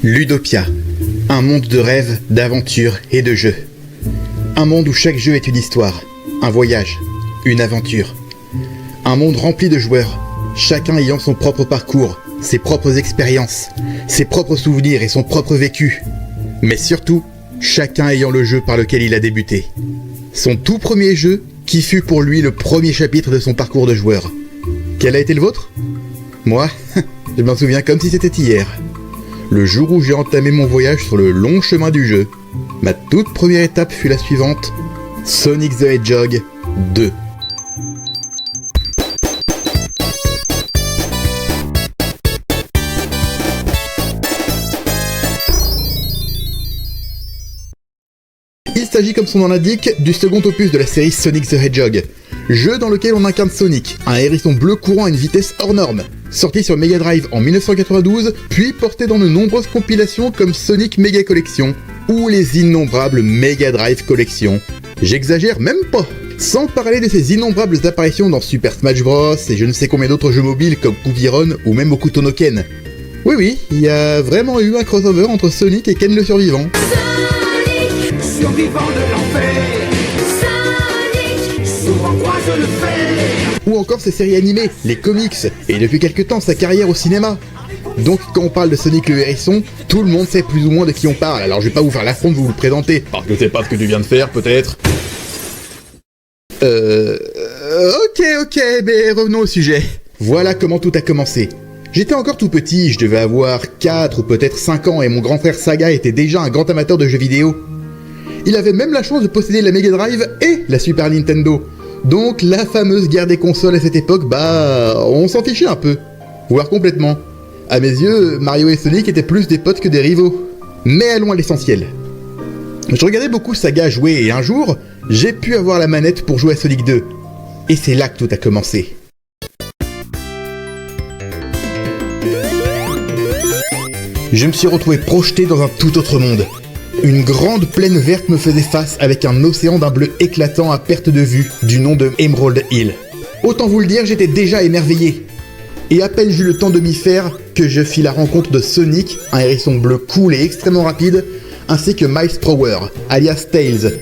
Ludopia, un monde de rêves, d'aventures et de jeux. Un monde où chaque jeu est une histoire, un voyage, une aventure. Un monde rempli de joueurs, chacun ayant son propre parcours, ses propres expériences, ses propres souvenirs et son propre vécu. Mais surtout, chacun ayant le jeu par lequel il a débuté. Son tout premier jeu, qui fut pour lui le premier chapitre de son parcours de joueur. Quel a été le vôtre ? Moi, je m'en souviens comme si c'était hier. Le jour où j'ai entamé mon voyage sur le long chemin du jeu. Ma toute première étape fut la suivante, Sonic the Hedgehog 2. Il s'agit, comme son nom l'indique, du second opus de la série Sonic the Hedgehog, jeu dans lequel on incarne Sonic, un hérisson bleu courant à une vitesse hors norme, sorti sur Mega Drive en 1992, puis porté dans de nombreuses compilations comme Sonic Mega Collection, ou les innombrables Mega Drive Collection. J'exagère même pas. Sans parler de ses innombrables apparitions dans Super Smash Bros et je ne sais combien d'autres jeux mobiles comme Cookie Run ou même Hokuto no Ken. Oui, il y a vraiment eu un crossover entre Sonic et Ken le Survivant. Survivant de l'enfer, Sonic, souvent croise le fer. Ou encore ses séries animées, les comics, et depuis quelque temps sa carrière au cinéma. Donc quand on parle de Sonic le Hérisson, tout le monde sait plus ou moins de qui on parle, alors je vais pas vous faire l'affront de vous le présenter, parce que c'est pas ce que tu viens de faire peut-être. Ok, mais revenons au sujet. Voilà comment tout a commencé. J'étais encore tout petit, je devais avoir 4 ou peut-être 5 ans et mon grand frère Saga était déjà un grand amateur de jeux vidéo. Il avait même la chance de posséder la Mega Drive et la Super Nintendo. Donc la fameuse guerre des consoles à cette époque, on s'en fichait un peu. Voire complètement. À mes yeux, Mario et Sonic étaient plus des potes que des rivaux. Mais allons à l'essentiel. Je regardais beaucoup Saga jouer et un jour, j'ai pu avoir la manette pour jouer à Sonic 2. Et c'est là que tout a commencé. Je me suis retrouvé projeté dans un tout autre monde. Une grande plaine verte me faisait face avec un océan d'un bleu éclatant à perte de vue du nom de Emerald Hill. Autant vous le dire, j'étais déjà émerveillé. Et à peine j'eus le temps de m'y faire que je fis la rencontre de Sonic, un hérisson bleu cool et extrêmement rapide, ainsi que Miles Prower, alias Tails,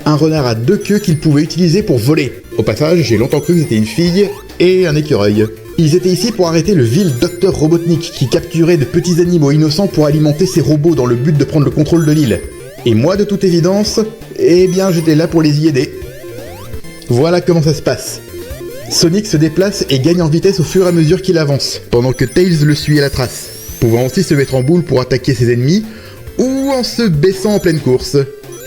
un renard à 2 queues qu'il pouvait utiliser pour voler. Au passage, j'ai longtemps cru que c'était une fille et un écureuil. Ils étaient ici pour arrêter le vil Dr Robotnik qui capturait de petits animaux innocents pour alimenter ses robots dans le but de prendre le contrôle de l'île. Et moi, de toute évidence, j'étais là pour les y aider. Voilà comment ça se passe. Sonic se déplace et gagne en vitesse au fur et à mesure qu'il avance, pendant que Tails le suit à la trace, pouvant aussi se mettre en boule pour attaquer ses ennemis, ou en se baissant en pleine course,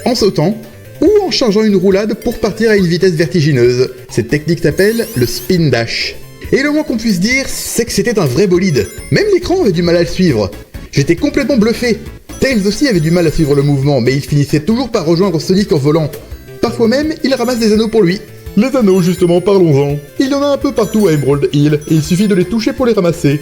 en sautant, ou en chargeant une roulade pour partir à une vitesse vertigineuse. Cette technique s'appelle le spin dash. Et le moins qu'on puisse dire, c'est que c'était un vrai bolide. Même l'écran avait du mal à le suivre. J'étais complètement bluffé. Tails aussi avait du mal à suivre le mouvement, mais il finissait toujours par rejoindre Sonic en volant. Parfois même, il ramasse des anneaux pour lui. Les anneaux, justement, parlons-en. Il y en a un peu partout à Emerald Hill, et il suffit de les toucher pour les ramasser.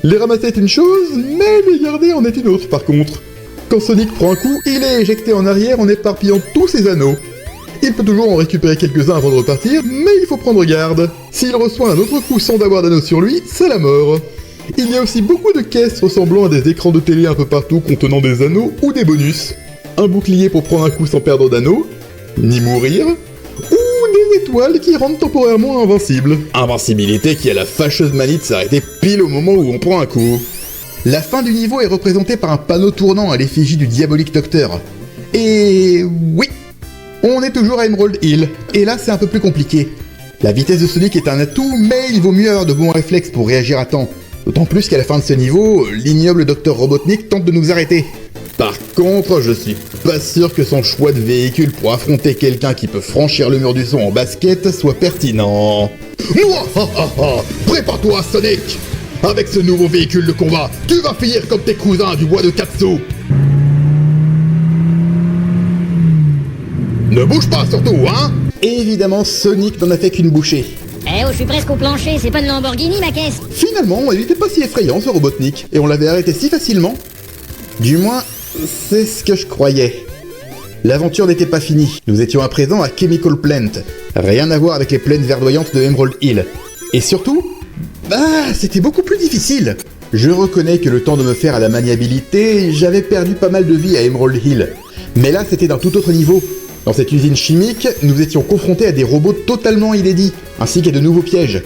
Les ramasser est une chose, mais les garder en est une autre par contre. Quand Sonic prend un coup, il est éjecté en arrière en éparpillant tous ses anneaux. Il peut toujours en récupérer quelques-uns avant de repartir, mais il faut prendre garde. S'il reçoit un autre coup sans avoir d'anneaux sur lui, c'est la mort. Il y a aussi beaucoup de caisses ressemblant à des écrans de télé un peu partout contenant des anneaux ou des bonus. Un bouclier pour prendre un coup sans perdre d'anneaux, ni mourir, ou des étoiles qui rendent temporairement invincible. Invincibilité qui a la fâcheuse manie de s'arrêter pile au moment où on prend un coup. La fin du niveau est représentée par un panneau tournant à l'effigie du diabolique docteur. Et oui, on est toujours à Emerald Hill, et là c'est un peu plus compliqué. La vitesse de Sonic est un atout, mais il vaut mieux avoir de bons réflexes pour réagir à temps. D'autant plus qu'à la fin de ce niveau, l'ignoble Dr Robotnik tente de nous arrêter. Par contre, je suis pas sûr que son choix de véhicule pour affronter quelqu'un qui peut franchir le mur du son en basket soit pertinent. Prépare-toi, Sonic! Avec ce nouveau véhicule de combat, tu vas finir comme tes cousins du bois de Katsu! Ne bouge pas surtout, hein! Évidemment, Sonic n'en a fait qu'une bouchée. Eh oh, je suis presque au plancher, c'est pas une Lamborghini ma caisse. Finalement, il était pas si effrayant ce Robotnik, et on l'avait arrêté si facilement. Du moins, c'est ce que je croyais. L'aventure n'était pas finie, nous étions à présent à Chemical Plant, rien à voir avec les plaines verdoyantes de Emerald Hill. Et surtout, c'était beaucoup plus difficile. Je reconnais que le temps de me faire à la maniabilité, j'avais perdu pas mal de vie à Emerald Hill. Mais là, c'était d'un tout autre niveau. Dans cette usine chimique, nous étions confrontés à des robots totalement inédits, ainsi qu'à de nouveaux pièges.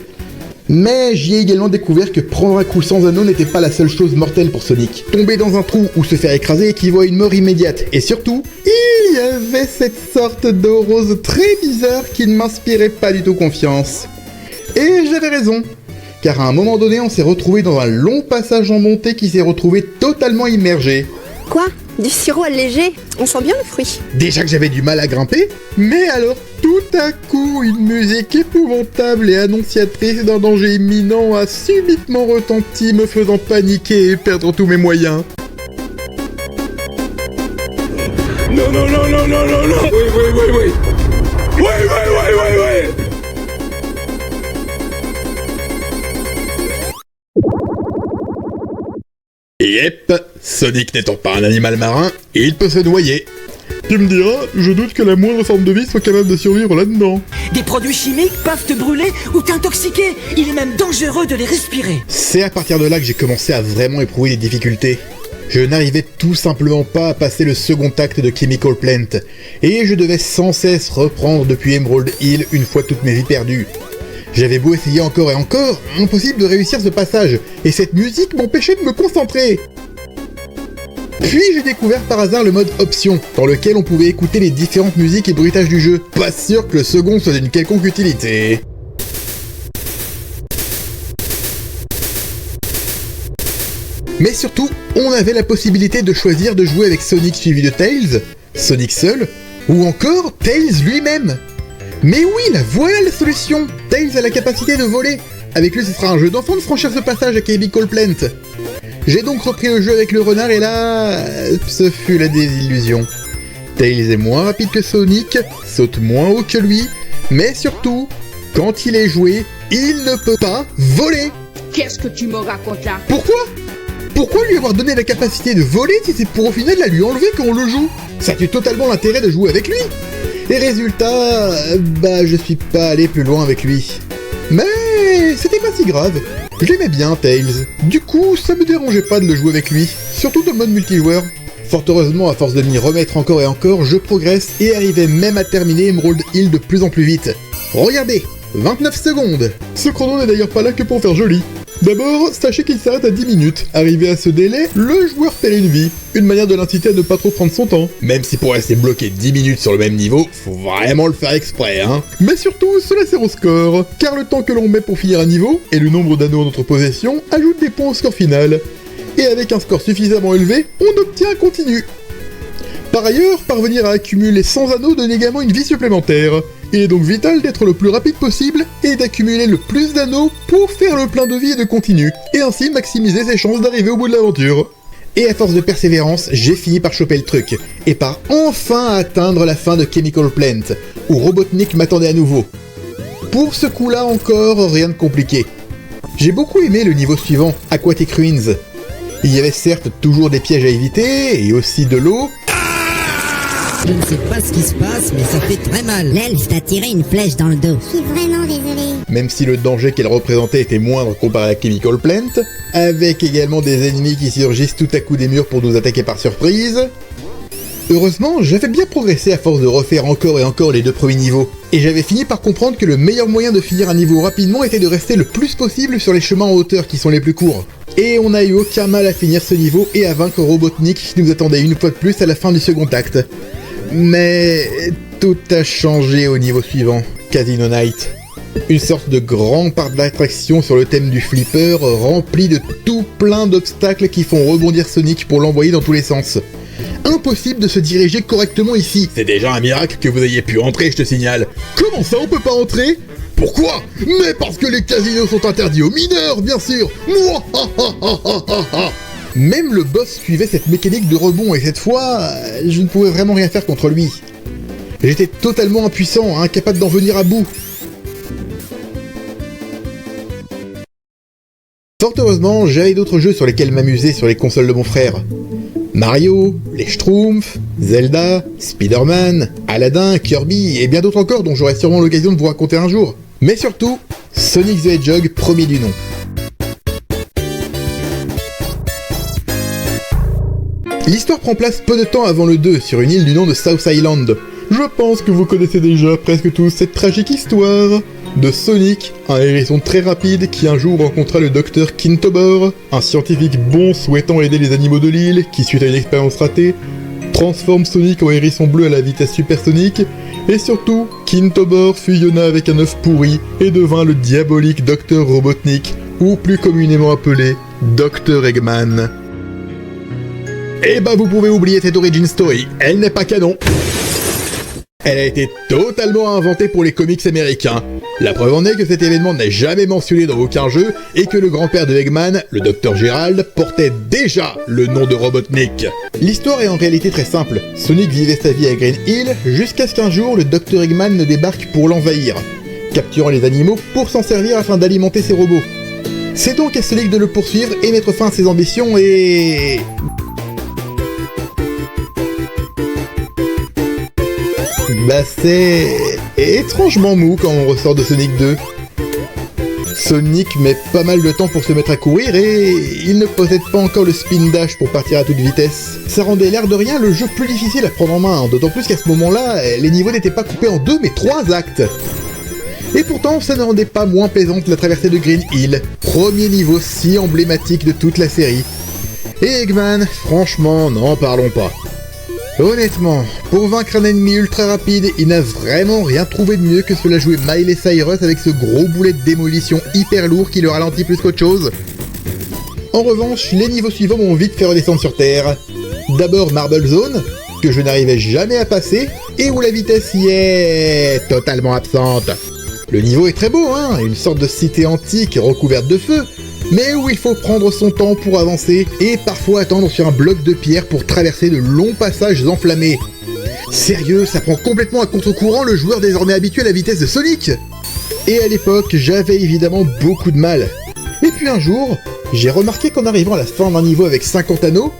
Mais j'y ai également découvert que prendre un coup sans anneau n'était pas la seule chose mortelle pour Sonic. Tomber dans un trou ou se faire écraser équivaut à une mort immédiate. Et surtout, il y avait cette sorte d'eau rose très bizarre qui ne m'inspirait pas du tout confiance. Et j'avais raison. Car à un moment donné, on s'est retrouvé dans un long passage en montée qui s'est retrouvé totalement immergé. Quoi? Du sirop allégé? On sent bien le fruit. Déjà que j'avais du mal à grimper, mais alors tout à coup, une musique épouvantable et annonciatrice d'un danger imminent a subitement retenti, me faisant paniquer et perdre tous mes moyens. Non, non, non, non, non, non, non. Oui, oui, oui, oui. Oui, oui, oui, oui, oui. Yep, Sonic n'étant pas un animal marin, il peut se noyer. Tu me diras, je doute que la moindre forme de vie soit capable de survivre là-dedans. Des produits chimiques peuvent te brûler ou t'intoxiquer. Il est même dangereux de les respirer. C'est à partir de là que j'ai commencé à vraiment éprouver des difficultés. Je n'arrivais tout simplement pas à passer le second acte de Chemical Plant, et je devais sans cesse reprendre depuis Emerald Hill une fois toutes mes vies perdues. J'avais beau essayer encore et encore, impossible de réussir ce passage, et cette musique m'empêchait de me concentrer. Puis j'ai découvert par hasard le mode option, dans lequel on pouvait écouter les différentes musiques et bruitages du jeu. Pas sûr que le second soit d'une quelconque utilité. Mais surtout, on avait la possibilité de choisir de jouer avec Sonic suivi de Tails, Sonic seul, ou encore Tails lui-même. Mais oui, la voilà la solution! Tails a la capacité de voler. Avec lui, ce sera un jeu d'enfant de franchir ce passage à Chemical Plant. J'ai donc repris le jeu avec le renard et là, ce fut la désillusion. Tails est moins rapide que Sonic, saute moins haut que lui, mais surtout, quand il est joué, il ne peut pas voler. Qu'est-ce que tu me racontes là? Pourquoi lui avoir donné la capacité de voler si c'est pour au final la lui enlever quand on le joue? Ça tue totalement l'intérêt de jouer avec lui. Et résultat, je suis pas allé plus loin avec lui. Mais c'était pas si grave. J'aimais bien Tails. Du coup, ça me dérangeait pas de le jouer avec lui, surtout dans le mode multijoueur. Fort heureusement, à force de m'y remettre encore et encore, je progresse et arrivais même à terminer Emerald Hill de plus en plus vite. Regardez, 29 secondes. Ce chrono n'est d'ailleurs pas là que pour faire joli. D'abord, sachez qu'il s'arrête à 10 minutes. Arrivé à ce délai, le joueur perd une vie. Une manière de l'inciter à ne pas trop prendre son temps. Même si pour rester bloqué 10 minutes sur le même niveau, faut vraiment le faire exprès, hein. Mais surtout, cela sert au score, car le temps que l'on met pour finir un niveau, et le nombre d'anneaux en notre possession, ajoute des points au score final. Et avec un score suffisamment élevé, on obtient un continu. Par ailleurs, parvenir à accumuler 100 anneaux donne également une vie supplémentaire. Il est donc vital d'être le plus rapide possible et d'accumuler le plus d'anneaux pour faire le plein de vie et de continu, et ainsi maximiser ses chances d'arriver au bout de l'aventure. Et à force de persévérance, j'ai fini par choper le truc, et par enfin atteindre la fin de Chemical Plant, où Robotnik m'attendait à nouveau. Pour ce coup-là encore, rien de compliqué. J'ai beaucoup aimé le niveau suivant, Aquatic Ruins. Il y avait certes toujours des pièges à éviter, et aussi de l'eau. Je ne sais pas ce qui se passe, mais ça fait très mal. L'elfe t'a tiré une flèche dans le dos. Je suis vraiment désolée. Même si le danger qu'elle représentait était moindre comparé à Chemical Plant, avec également des ennemis qui surgissent tout à coup des murs pour nous attaquer par surprise. Heureusement, j'avais bien progressé à force de refaire encore et encore les 2 premiers niveaux, et j'avais fini par comprendre que le meilleur moyen de finir un niveau rapidement était de rester le plus possible sur les chemins en hauteur qui sont les plus courts. Et on n'a eu aucun mal à finir ce niveau et à vaincre Robotnik qui nous attendait une fois de plus à la fin du second acte. Mais tout a changé au niveau suivant, Casino Night. Une sorte de grand parc d'attraction sur le thème du flipper, rempli de tout plein d'obstacles qui font rebondir Sonic pour l'envoyer dans tous les sens. Impossible de se diriger correctement ici. C'est déjà un miracle que vous ayez pu entrer, je te signale. Comment ça, on peut pas entrer? Pourquoi? Mais parce que les casinos sont interdits aux mineurs, bien sûr. Même le boss suivait cette mécanique de rebond et cette fois, je ne pouvais vraiment rien faire contre lui. J'étais totalement impuissant, incapable d'en venir à bout. Fort heureusement, j'avais d'autres jeux sur lesquels m'amuser sur les consoles de mon frère. Mario, les Schtroumpfs, Zelda, Spider-Man, Aladdin, Kirby et bien d'autres encore dont j'aurai sûrement l'occasion de vous raconter un jour. Mais surtout, Sonic the Hedgehog premier du nom. L'histoire prend place peu de temps avant le 2 sur une île du nom de South Island. Je pense que vous connaissez déjà presque tous cette tragique histoire de Sonic, un hérisson très rapide qui un jour rencontra le docteur Kintobor, un scientifique bon souhaitant aider les animaux de l'île qui, suite à une expérience ratée, transforme Sonic en hérisson bleu à la vitesse supersonique, et surtout, Kintobor fusionna avec un œuf pourri et devint le diabolique Dr Robotnik, ou plus communément appelé Dr Eggman. Eh ben vous pouvez oublier cette origin story, elle n'est pas canon. Elle a été totalement inventée pour les comics américains. La preuve en est que cet événement n'est jamais mentionné dans aucun jeu et que le grand-père de Eggman, le Dr Gérald, portait déjà le nom de Robotnik. L'histoire est en réalité très simple. Sonic vivait sa vie à Green Hill jusqu'à ce qu'un jour le Dr Eggman ne débarque pour l'envahir, capturant les animaux pour s'en servir afin d'alimenter ses robots. C'est donc à Sonic de le poursuivre et mettre fin à ses ambitions et... Bah c'est étrangement mou quand on ressort de Sonic 2. Sonic met pas mal de temps pour se mettre à courir et il ne possède pas encore le spin dash pour partir à toute vitesse. Ça rendait l'air de rien le jeu plus difficile à prendre en main, d'autant plus qu'à ce moment-là, les niveaux n'étaient pas coupés en 2 mais 3 actes. Et pourtant, ça ne rendait pas moins plaisante la traversée de Green Hill, premier niveau si emblématique de toute la série. Et Eggman, franchement, n'en parlons pas. Honnêtement, pour vaincre un ennemi ultra rapide, il n'a vraiment rien trouvé de mieux que cela jouer Miley Cyrus avec ce gros boulet de démolition hyper lourd qui le ralentit plus qu'autre chose. En revanche, les niveaux suivants m'ont vite fait redescendre sur Terre. D'abord Marble Zone, que je n'arrivais jamais à passer, et où la vitesse y est totalement absente. Le niveau est très beau, hein, une sorte de cité antique recouverte de feu, mais où il faut prendre son temps pour avancer et parfois attendre sur un bloc de pierre pour traverser de longs passages enflammés. Sérieux, ça prend complètement à contre-courant le joueur désormais habitué à la vitesse de Sonic. Et à l'époque, j'avais évidemment beaucoup de mal. Et puis un jour, j'ai remarqué qu'en arrivant à la fin d'un niveau avec 50 anneaux,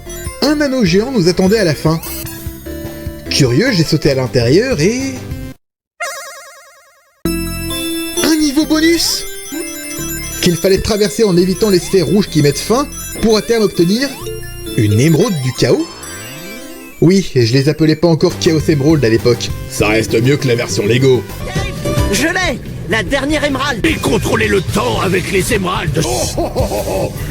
un anneau géant nous attendait à la fin. Curieux, j'ai sauté à l'intérieur et... un niveau bonus qu'il fallait traverser en évitant les sphères rouges qui mettent fin pour à terme obtenir une émeraude du chaos. Oui, je les appelais pas encore Chaos Emerald à l'époque. Ça reste mieux que la version Lego. Je l'ai! La dernière émeraude! Et contrôler le temps avec les émeraudes.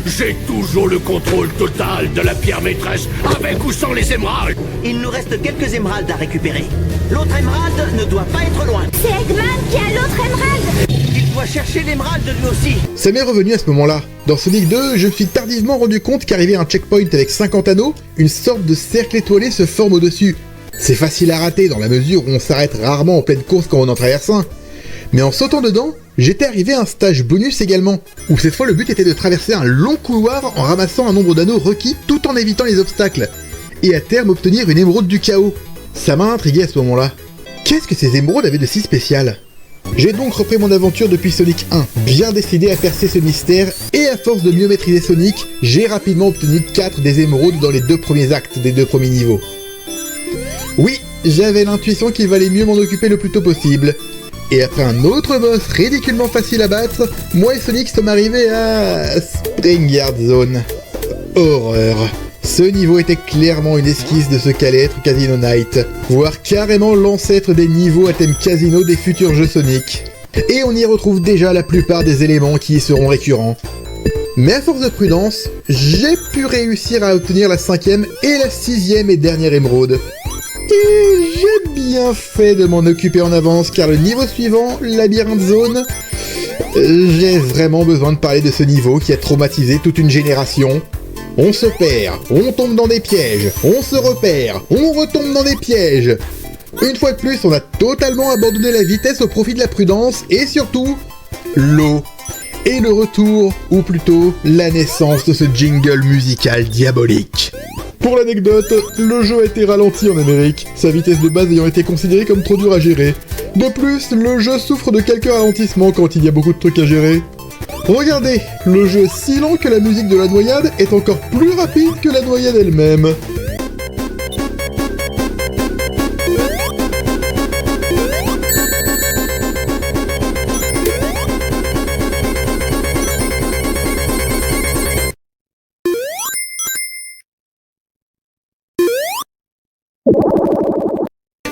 J'ai toujours le contrôle total de la pierre maîtresse, avec ou sans les émeraudes. Il nous reste quelques émeraudes à récupérer. L'autre émeraude ne doit pas être loin. C'est Eggman qui a l'autre émeraude. Il doit chercher l'émeraude lui aussi. Ça m'est revenu à ce moment-là. Dans Sonic 2, je me suis tardivement rendu compte qu'arrivé à un checkpoint avec 50 anneaux, une sorte de cercle étoilé se forme au-dessus. C'est facile à rater dans la mesure où on s'arrête rarement en pleine course quand on en traverse un. Mais en sautant dedans, j'étais arrivé à un stage bonus également, où cette fois le but était de traverser un long couloir en ramassant un nombre d'anneaux requis tout en évitant les obstacles, et à terme obtenir une émeraude du chaos. Ça m'a intrigué à ce moment-là. Qu'est-ce que ces émeraudes avaient de si spécial ? J'ai donc repris mon aventure depuis Sonic 1, bien décidé à percer ce mystère, et à force de mieux maîtriser Sonic, j'ai rapidement obtenu 4 des émeraudes dans les 2 premiers actes des 2 premiers niveaux. Oui, j'avais l'intuition qu'il valait mieux m'en occuper le plus tôt possible. Et après un autre boss ridiculement facile à battre, moi et Sonic sommes arrivés à... Springyard Zone. Horreur. Ce niveau était clairement une esquisse de ce qu'allait être Casino Night, voire carrément l'ancêtre des niveaux à thème casino des futurs jeux Sonic. Et on y retrouve déjà la plupart des éléments qui y seront récurrents. Mais à force de prudence, j'ai pu réussir à obtenir la 5e et la 6e et dernière émeraude. Et j'ai bien fait de m'en occuper en avance car le niveau suivant, Labyrinthe Zone, j'ai vraiment besoin de parler de ce niveau qui a traumatisé toute une génération. On se perd, on tombe dans des pièges, on se repère, on retombe dans des pièges. Une fois de plus, on a totalement abandonné la vitesse au profit de la prudence et surtout, l'eau. Et le retour, ou plutôt la naissance de ce jingle musical diabolique. Pour l'anecdote, le jeu a été ralenti en Amérique, sa vitesse de base ayant été considérée comme trop dure à gérer. De plus, le jeu souffre de quelques ralentissements quand il y a beaucoup de trucs à gérer. Regardez, le jeu est si lent que la musique de la noyade est encore plus rapide que la noyade elle-même.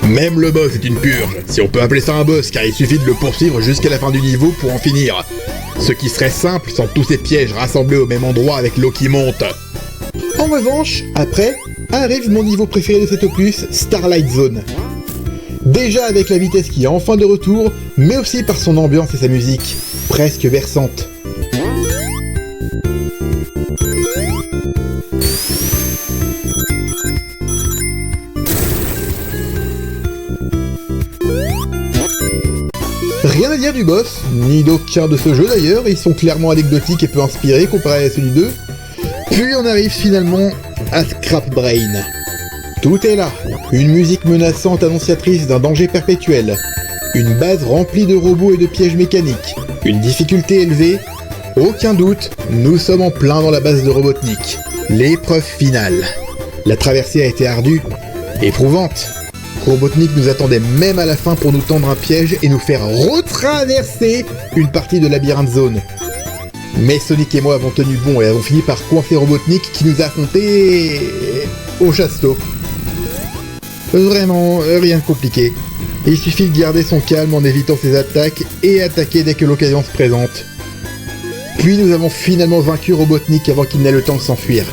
Même le boss est une purge, si on peut appeler ça un boss, car il suffit de le poursuivre jusqu'à la fin du niveau pour en finir. Ce qui serait simple sans tous ces pièges rassemblés au même endroit avec l'eau qui monte. En revanche, après, arrive mon niveau préféré de cet opus, Starlight Zone. Déjà avec la vitesse qui est enfin de retour, mais aussi par son ambiance et sa musique, presque berçante. Rien à dire du boss, ni d'aucun de ce jeu d'ailleurs, ils sont clairement anecdotiques et peu inspirés comparé à celui 2. Puis on arrive finalement à Scrap Brain. Tout est là, une musique menaçante annonciatrice d'un danger perpétuel, une base remplie de robots et de pièges mécaniques, une difficulté élevée, aucun doute, nous sommes en plein dans la base de Robotnik. L'épreuve finale. La traversée a été ardue, éprouvante. Robotnik nous attendait même à la fin pour nous tendre un piège et nous faire retraverser une partie de Labyrinthe Zone. Mais Sonic et moi avons tenu bon et avons fini par coincer Robotnik qui nous a affrontés au chasteau. Vraiment, rien de compliqué. Il suffit de garder son calme en évitant ses attaques et attaquer dès que l'occasion se présente. Puis nous avons finalement vaincu Robotnik avant qu'il n'ait le temps de s'enfuir.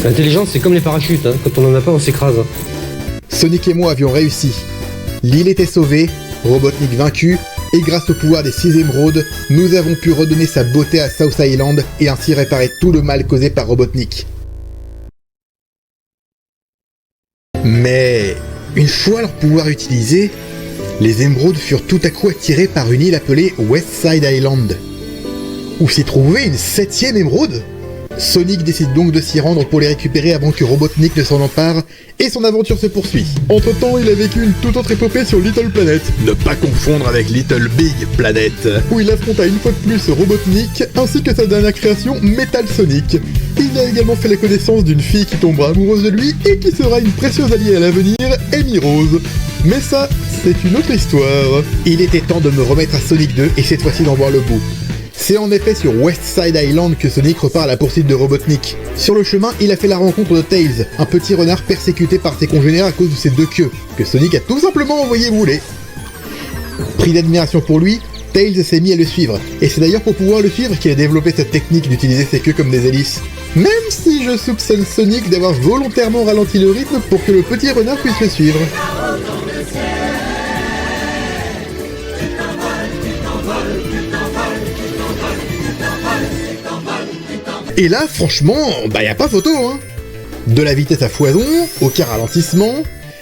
L'intelligence, c'est comme les parachutes, hein. Quand on en a pas, on s'écrase. Sonic et moi avions réussi. L'île était sauvée, Robotnik vaincu, et grâce au pouvoir des 6 émeraudes, nous avons pu redonner sa beauté à South Island et ainsi réparer tout le mal causé par Robotnik. Mais une fois leur pouvoir utilisé, les émeraudes furent tout à coup attirées par une île appelée Westside Island, où s'y trouvait une 7e émeraude. Sonic décide donc de s'y rendre pour les récupérer avant que Robotnik ne s'en empare, et son aventure se poursuit. Entre-temps, il a vécu une toute autre épopée sur Little Planet, ne pas confondre avec Little Big Planet, où il affronta une fois de plus Robotnik, ainsi que sa dernière création, Metal Sonic. Il a également fait la connaissance d'une fille qui tombera amoureuse de lui et qui sera une précieuse alliée à l'avenir, Amy Rose. Mais ça, c'est une autre histoire. Il était temps de me remettre à Sonic 2 et cette fois-ci d'en voir le bout. C'est en effet sur Westside Island que Sonic repart à la poursuite de Robotnik. Sur le chemin, il a fait la rencontre de Tails, un petit renard persécuté par ses congénères à cause de ses 2 queues, que Sonic a tout simplement envoyé bouler. Pris d'admiration pour lui, Tails s'est mis à le suivre, et c'est d'ailleurs pour pouvoir le suivre qu'il a développé cette technique d'utiliser ses queues comme des hélices. Même si je soupçonne Sonic d'avoir volontairement ralenti le rythme pour que le petit renard puisse le suivre. Et là, franchement, y a pas photo, hein. De la vitesse à foison, aucun ralentissement,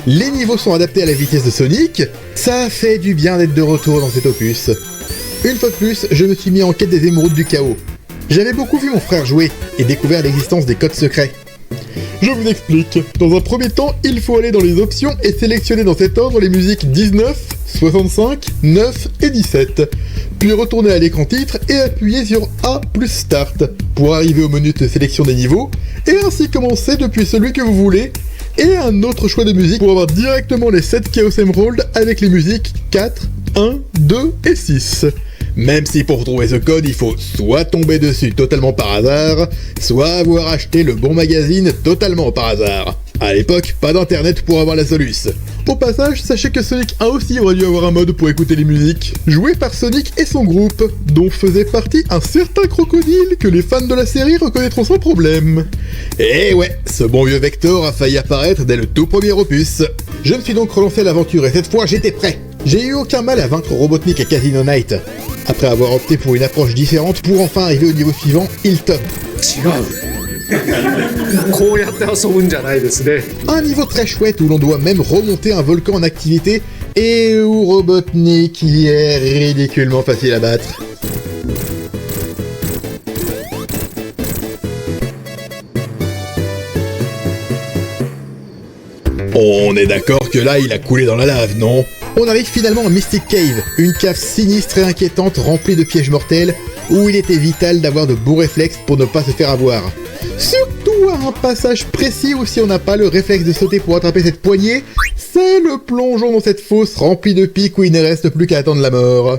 les niveaux sont adaptés à la vitesse de Sonic, ça fait du bien d'être de retour dans cet opus. Une fois de plus, je me suis mis en quête des émeraudes du chaos. J'avais beaucoup vu mon frère jouer, et découvert l'existence des codes secrets. Je vous explique. Dans un premier temps, il faut aller dans les options et sélectionner dans cet ordre les musiques 19, 65, 9 et 17. Puis retourner à l'écran titre et appuyer sur A plus Start pour arriver au menu de sélection des niveaux et ainsi commencer depuis celui que vous voulez et un autre choix de musique pour avoir directement les 7 Chaos Emerald avec les musiques 4, 1, 2 et 6. Même si pour trouver ce code, il faut soit tomber dessus totalement par hasard, soit avoir acheté le bon magazine totalement par hasard. À l'époque, pas d'internet pour avoir la soluce. Au passage, sachez que Sonic 1 aussi aurait dû avoir un mode pour écouter les musiques, joué par Sonic et son groupe, dont faisait partie un certain crocodile que les fans de la série reconnaîtront sans problème. Et ouais, ce bon vieux Vector a failli apparaître dès le tout premier opus. Je me suis donc relancé l'aventure et cette fois j'étais prêt. J'ai eu aucun mal à vaincre Robotnik et Casino Night, après avoir opté pour une approche différente pour enfin arriver au niveau suivant, Hilltop. Un niveau très chouette où l'on doit même remonter un volcan en activité et où Robotnik y est ridiculement facile à battre. On est d'accord que là il a coulé dans la lave, non? On arrive finalement à Mystic Cave, une cave sinistre et inquiétante remplie de pièges mortels où il était vital d'avoir de bons réflexes pour ne pas se faire avoir. Surtout à un passage précis où si on n'a pas le réflexe de sauter pour attraper cette poignée, c'est le plongeon dans cette fosse remplie de pics où il ne reste plus qu'à attendre la mort.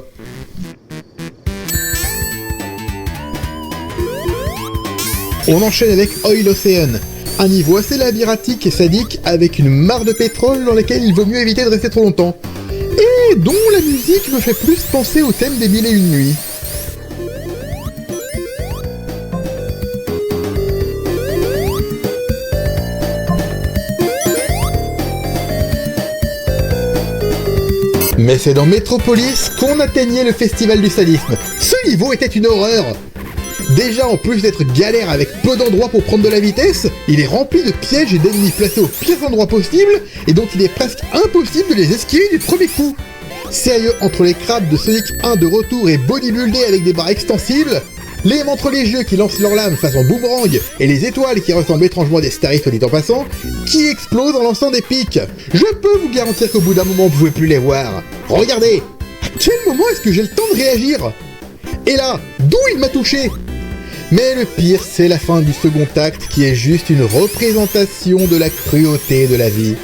On enchaîne avec Oil Ocean, un niveau assez labyrinthique et sadique avec une mare de pétrole dans laquelle il vaut mieux éviter de rester trop longtemps. Et dont la musique me fait plus penser au thème des 1001 nuits. Mais c'est dans Metropolis qu'on atteignait le festival du sadisme. Ce niveau était une horreur. Déjà, en plus d'être galère avec peu d'endroits pour prendre de la vitesse, il est rempli de pièges et d'ennemis placés aux pires endroits possibles et dont il est presque impossible de les esquiver du premier coup. Sérieux, entre les crabes de Sonic 1 de retour et bodybuildés avec des barres extensibles, les mentre-légieux qui lancent leurs lames façon boomerang et les étoiles qui ressemblent étrangement à des starifs dit en passant, qui explosent en lançant des pics. Je peux vous garantir qu'au bout d'un moment, vous pouvez plus les voir. Regardez, à quel moment est-ce que j'ai le temps de réagir? Et là, d'où il m'a touché? Mais le pire, c'est la fin du second acte qui est juste une représentation de la cruauté de la vie.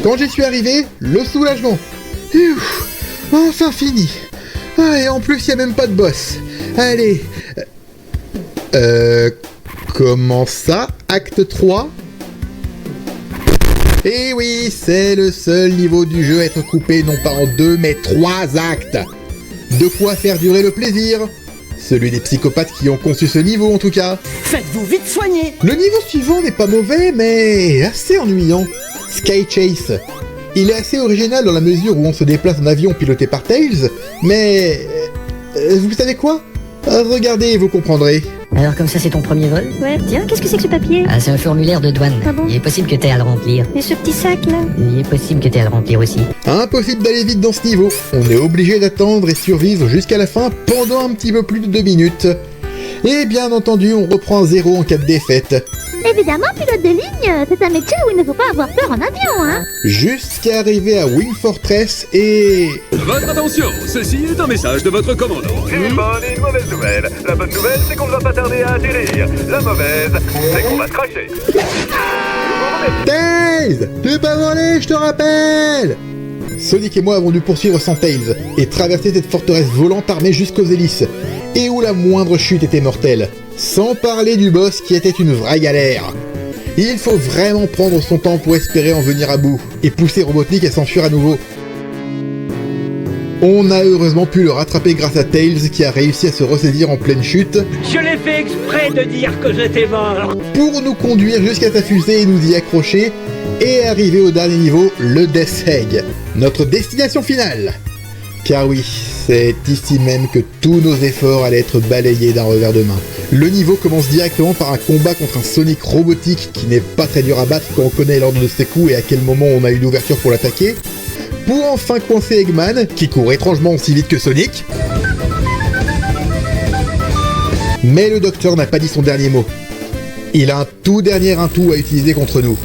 Quand j'y suis arrivé, le soulagement. Enfin fini. Ah, et en plus, y a même pas de boss. Allez. Comment ça, acte 3? Eh oui, c'est le seul niveau du jeu à être coupé non pas en 2 mais 3 actes. De quoi faire durer le plaisir. Celui des psychopathes qui ont conçu ce niveau en tout cas. Faites-vous vite soigner. Le niveau suivant n'est pas mauvais mais assez ennuyant. Sky Chase. Il est assez original dans la mesure où on se déplace en avion piloté par Tails, mais... vous savez quoi? Regardez et vous comprendrez. Alors comme ça c'est ton premier vol? Ouais, tiens, qu'est-ce que c'est que ce papier? Ah, c'est un formulaire de douane. Ah bon? Il est possible que t'aies à le remplir. Et ce petit sac là? Il est possible que t'aies à le remplir aussi. Impossible d'aller vite dans ce niveau. On est obligé d'attendre et survivre jusqu'à la fin pendant un petit peu plus de 2 minutes. Et bien entendu, on reprend à 0 en cas de défaite. Évidemment, pilote de ligne, c'est un métier où il ne faut pas avoir peur en avion, hein. Jusqu'à arriver à Wing Fortress et... Votre attention, ceci est un message de votre commando. Une bonne et une mauvaise nouvelle. La bonne nouvelle, c'est qu'on ne va pas tarder à atterrir. La mauvaise, c'est qu'on va se cracher. Tails! T'es pas volé, je te rappelle! Sonic et moi avons dû poursuivre sans Tails et traverser cette forteresse volante armée jusqu'aux hélices, et où la moindre chute était mortelle. Sans parler du boss qui était une vraie galère. Il faut vraiment prendre son temps pour espérer en venir à bout, et pousser Robotnik à s'enfuir à nouveau. On a heureusement pu le rattraper grâce à Tails qui a réussi à se ressaisir en pleine chute. Je l'ai fait exprès de dire que j'étais mort. Pour nous conduire jusqu'à sa fusée et nous y accrocher, et arriver au dernier niveau, le Death Egg, notre destination finale. Car oui, c'est ici même que tous nos efforts allaient être balayés d'un revers de main. Le niveau commence directement par un combat contre un Sonic robotique qui n'est pas très dur à battre quand on connaît l'ordre de ses coups et à quel moment on a eu l'ouverture pour l'attaquer, pour enfin coincer Eggman, qui court étrangement aussi vite que Sonic. Mais le docteur n'a pas dit son dernier mot. Il a un tout dernier atout à utiliser contre nous.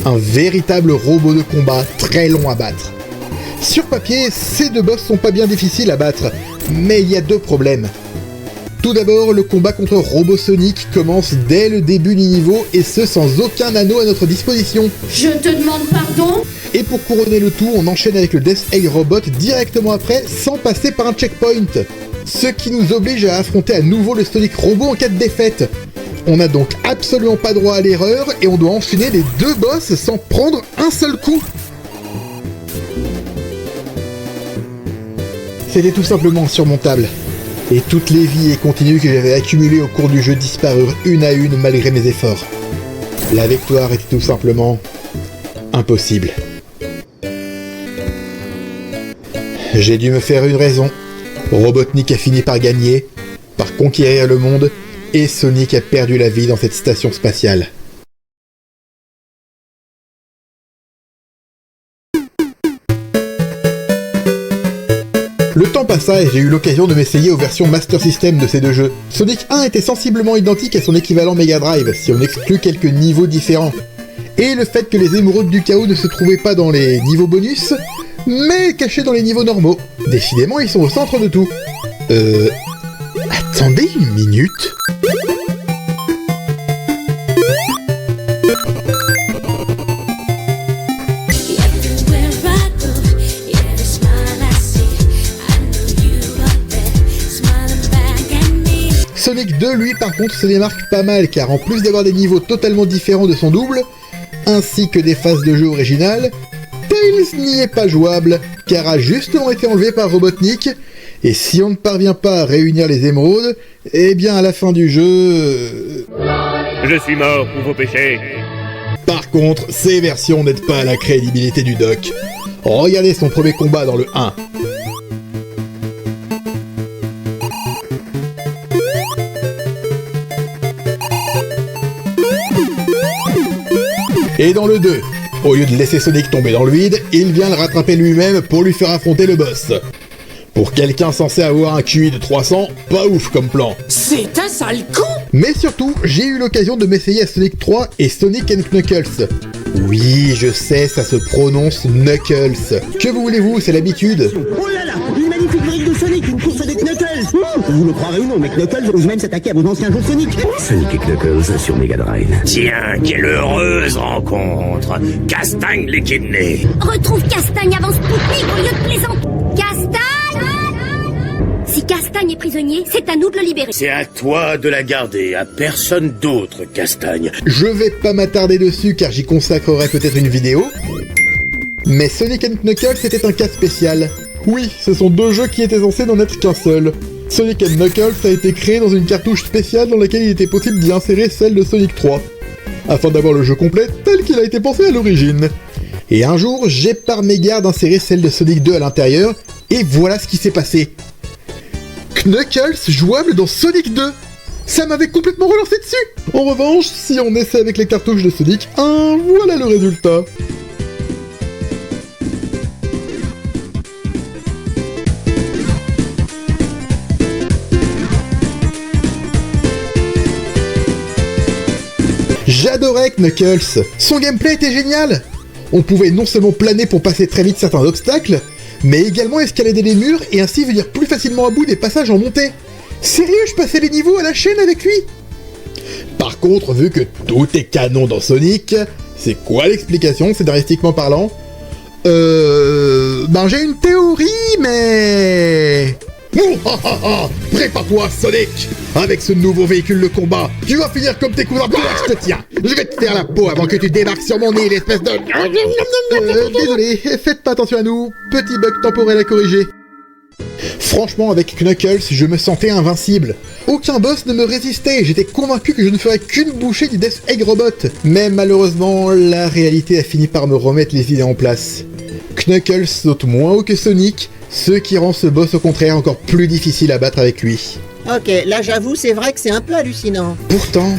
Un véritable robot de combat très long à battre. Sur papier, ces deux boss sont pas bien difficiles à battre, mais il y a 2 problèmes. Tout d'abord, le combat contre Robo Sonic commence dès le début du niveau, et ce sans aucun anneau à notre disposition. Je te demande pardon? Et pour couronner le tout, on enchaîne avec le Death Egg Robot directement après, sans passer par un checkpoint. Ce qui nous oblige à affronter à nouveau le Sonic Robot en cas de défaite. On n'a donc absolument pas droit à l'erreur, et on doit enchaîner les 2 boss sans prendre un seul coup. C'était tout simplement insurmontable. Et toutes les vies et continues que j'avais accumulées au cours du jeu disparurent une à une malgré mes efforts. La victoire était tout simplement... impossible. J'ai dû me faire une raison. Robotnik a fini par gagner, par conquérir le monde, et Sonic a perdu la vie dans cette station spatiale. Le temps passa et j'ai eu l'occasion de m'essayer aux versions Master System de ces 2 jeux. Sonic 1 était sensiblement identique à son équivalent Mega Drive, si on exclut quelques niveaux différents. Et le fait que les émeraudes du chaos ne se trouvaient pas dans les niveaux bonus, mais cachés dans les niveaux normaux. Décidément, ils sont au centre de tout. Attendez une minute. lui par contre se démarque pas mal car en plus d'avoir des niveaux totalement différents de son double, ainsi que des phases de jeu originales, Tails n'y est pas jouable car a justement été enlevé par Robotnik, et si on ne parvient pas à réunir les émeraudes, eh bien à la fin du jeu... Je suis mort pour vos péchés. Par contre, ces versions n'aident pas à la crédibilité du doc. Regardez son premier combat dans le 1. Et dans le 2, au lieu de laisser Sonic tomber dans le vide, il vient le rattraper lui-même pour lui faire affronter le boss. Pour quelqu'un censé avoir un QI de 300, pas ouf comme plan. C'est un sale con! Mais surtout, j'ai eu l'occasion de m'essayer à Sonic 3 et Sonic & Knuckles. Oui, je sais, ça se prononce Knuckles. Que voulez-vous, c'est l'habitude. Oh là là, une magnifique brique de Sonic, une course des Knuckles. Vous le croirez ou non, mais Knuckles ose même s'attaquer à vos anciens jeux de Sonic. Sonic et Knuckles sur Mega Drive. Tiens, quelle heureuse rencontre. Castagne les kidney. Retrouve Castagne avant Spoutnik au lieu de plaisanter. Castagne! Si Castagne est prisonnier, c'est à nous de le libérer. C'est à toi de la garder, à personne d'autre, Castagne. Je vais pas m'attarder dessus car j'y consacrerai peut-être une vidéo. Mais Sonic & Knuckles était un cas spécial. Oui, ce sont deux jeux qui étaient censés n'en être qu'un seul. Sonic & Knuckles a été créé dans une cartouche spéciale dans laquelle il était possible d'y insérer celle de Sonic 3, afin d'avoir le jeu complet tel qu'il a été pensé à l'origine. Et un jour, j'ai par mégarde inséré celle de Sonic 2 à l'intérieur, et voilà ce qui s'est passé. Knuckles jouable dans Sonic 2. Ça m'avait complètement relancé dessus. En revanche, si on essaie avec les cartouches de Sonic 1, voilà le résultat. J'adorais Knuckles. Son gameplay était génial. On pouvait non seulement planer pour passer très vite certains obstacles, mais également escalader les murs et ainsi venir plus facilement à bout des passages en montée. Sérieux, je passais les niveaux à la chaîne avec lui. Par contre, vu que tout est canon dans Sonic, c'est quoi l'explication, scénaristiquement parlant? Ben j'ai une théorie, mais... Prépare-toi, Sonic. Avec ce nouveau véhicule de combat, tu vas finir comme tes cousins. Je te tiens. Je vais te faire la peau avant que tu débarques sur mon île, espèce de... Désolé, faites pas attention à nous. Petit bug temporel à corriger. Franchement, avec Knuckles, je me sentais invincible. Aucun boss ne me résistait et j'étais convaincu que je ne ferais qu'une bouchée du Death Egg Robot. Mais malheureusement, la réalité a fini par me remettre les idées en place. Knuckles saute moins haut que Sonic, ce qui rend ce boss au contraire encore plus difficile à battre avec lui. Ok, là j'avoue, c'est vrai que c'est un peu hallucinant. Pourtant,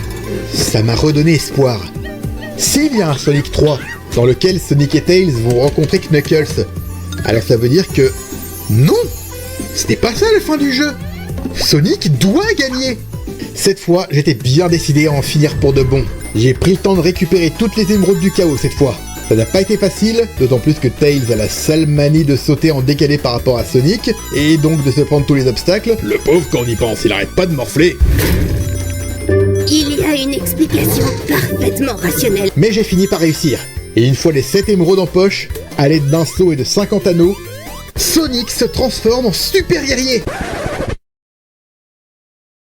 ça m'a redonné espoir. S'il y a un Sonic 3 dans lequel Sonic et Tails vont rencontrer Knuckles, alors ça veut dire que... Non! C'était pas ça la fin du jeu! Sonic doit gagner! Cette fois, j'étais bien décidé à en finir pour de bon. J'ai pris le temps de récupérer toutes les émeraudes du chaos cette fois. Ça n'a pas été facile, d'autant plus que Tails a la sale manie de sauter en décalé par rapport à Sonic, et donc de se prendre tous les obstacles. Le pauvre, quand on y pense, il arrête pas de morfler. Il y a une explication parfaitement rationnelle. Mais j'ai fini par réussir. Et une fois les 7 émeraudes en poche, à l'aide d'un saut et de 50 anneaux, Sonic se transforme en super guerrier.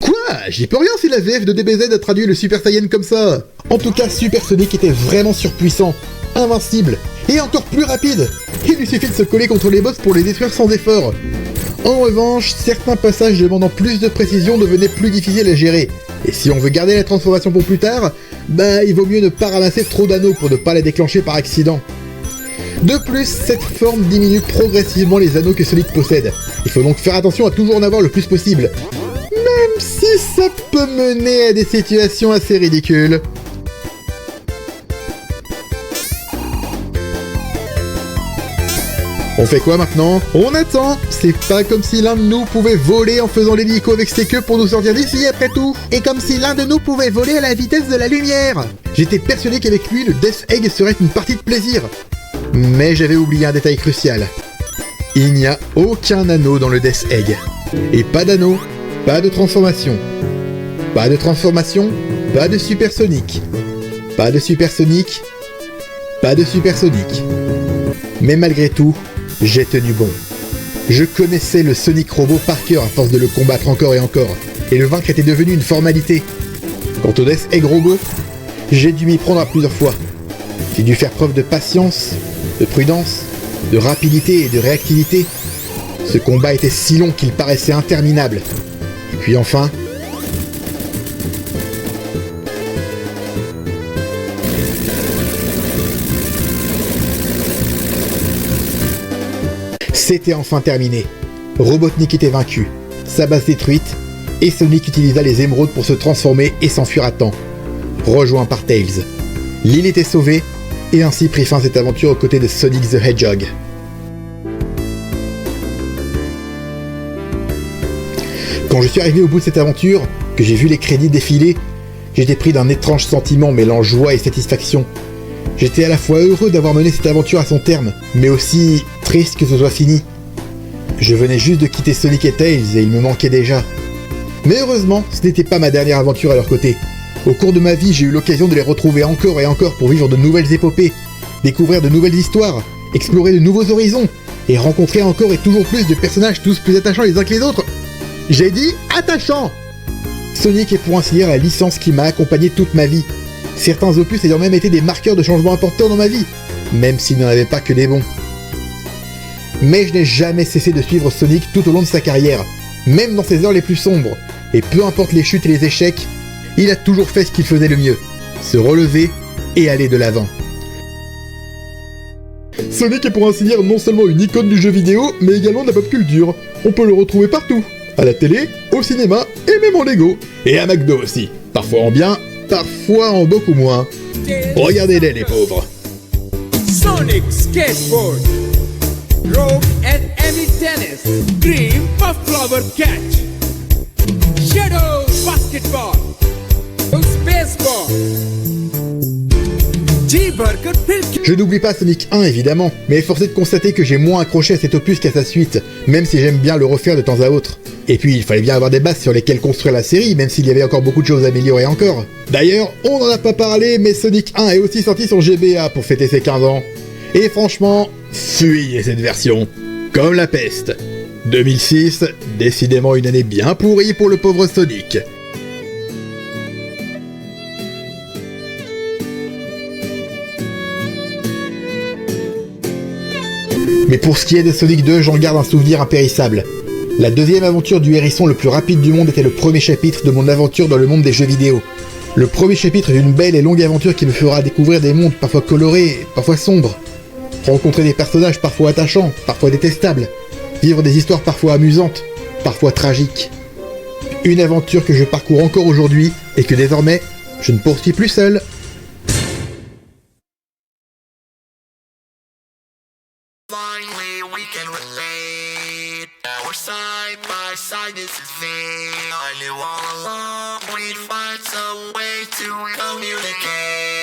Quoi? J'y peux rien si la VF de DBZ a traduit le Super Saiyan comme ça. En tout cas, Super Sonic était vraiment surpuissant, invincible, et encore plus rapide. Il lui suffit de se coller contre les boss pour les détruire sans effort. En revanche, certains passages demandant plus de précision devenaient plus difficiles à gérer. Et si on veut garder la transformation pour plus tard, bah il vaut mieux ne pas ramasser trop d'anneaux pour ne pas les déclencher par accident. De plus, cette forme diminue progressivement les anneaux que Sonic possède. Il faut donc faire attention à toujours en avoir le plus possible. Même si ça peut mener à des situations assez ridicules. On fait quoi maintenant? On attend. C'est pas comme si l'un de nous pouvait voler en faisant l'hélico avec ses queues pour nous sortir d'ici après tout. Et comme si l'un de nous pouvait voler à la vitesse de la lumière. J'étais persuadé qu'avec lui, le Death Egg serait une partie de plaisir. Mais j'avais oublié un détail crucial. Il n'y a aucun anneau dans le Death Egg. Et pas d'anneau, pas de transformation. Pas de transformation, pas de Super Sonic. Pas de Super Sonic, pas de Super Sonic. Mais malgré tout, j'ai tenu bon. Je connaissais le Sonic Robot par cœur à force de le combattre encore et encore. et le vaincre était devenu une formalité. Quant au Death Egg Robot, j'ai dû m'y prendre à plusieurs fois. J'ai dû faire preuve de patience, de prudence, de rapidité et de réactivité. Ce combat était si long qu'il paraissait interminable. Et puis enfin... C'était enfin terminé. Robotnik était vaincu, sa base détruite, et Sonic utilisa les émeraudes pour se transformer et s'enfuir à temps, rejoint par Tails. L'île était sauvée, et ainsi prit fin cette aventure aux côtés de Sonic the Hedgehog. Quand je suis arrivé au bout de cette aventure, que j'ai vu les crédits défiler, j'étais pris d'un étrange sentiment mêlant joie et satisfaction. J'étais à la fois heureux d'avoir mené cette aventure à son terme, mais aussi triste que ce soit fini. Je venais juste de quitter Sonic et Tails et il me manquait déjà. Mais heureusement, ce n'était pas ma dernière aventure à leur côté. Au cours de ma vie, j'ai eu l'occasion de les retrouver encore et encore pour vivre de nouvelles épopées, découvrir de nouvelles histoires, explorer de nouveaux horizons, et rencontrer encore et toujours plus de personnages tous plus attachants les uns que les autres. J'ai dit attachant! Sonic est pour ainsi dire la licence qui m'a accompagné toute ma vie. Certains opus ayant même été des marqueurs de changements importants dans ma vie, même s'il n'en avait pas que des bons. Mais je n'ai jamais cessé de suivre Sonic tout au long de sa carrière, même dans ses heures les plus sombres, et peu importe les chutes et les échecs, il a toujours fait ce qu'il faisait le mieux, se relever et aller de l'avant. Sonic est pour ainsi dire non seulement une icône du jeu vidéo, mais également de la pop culture. On peut le retrouver partout, à la télé, au cinéma et même en Lego. Et à McDo aussi, parfois en bien, parfois en beaucoup moins. Regardez-les les pauvres. Sonic Skateboard, Rogue and Amy Tennis, Dream of Flower Catch, Shadow Basketball, Spaceball, G-Burger Pilk. Je n'oublie pas Sonic 1 évidemment, mais force est de constater que j'ai moins accroché à cet opus qu'à sa suite, même si j'aime bien le refaire de temps à autre. Et puis il fallait bien avoir des bases sur lesquelles construire la série, même s'il y avait encore beaucoup de choses à améliorer encore. D'ailleurs, on n'en a pas parlé, mais Sonic 1 est aussi sorti sur GBA pour fêter ses 15 ans. Et franchement, fuyez cette version, comme la peste. 2006, décidément une année bien pourrie pour le pauvre Sonic. Mais pour ce qui est de Sonic 2, j'en garde un souvenir impérissable. La deuxième aventure du hérisson le plus rapide du monde était le premier chapitre de mon aventure dans le monde des jeux vidéo. Le premier chapitre d'une belle et longue aventure qui me fera découvrir des mondes parfois colorés, parfois sombres. Rencontrer des personnages parfois attachants, parfois détestables. Vivre des histoires parfois amusantes, parfois tragiques. Une aventure que je parcours encore aujourd'hui et que désormais, je ne poursuis plus seul. Finally, we can relate. Our side by side, this is fate. I knew all along we'd find some way to communicate.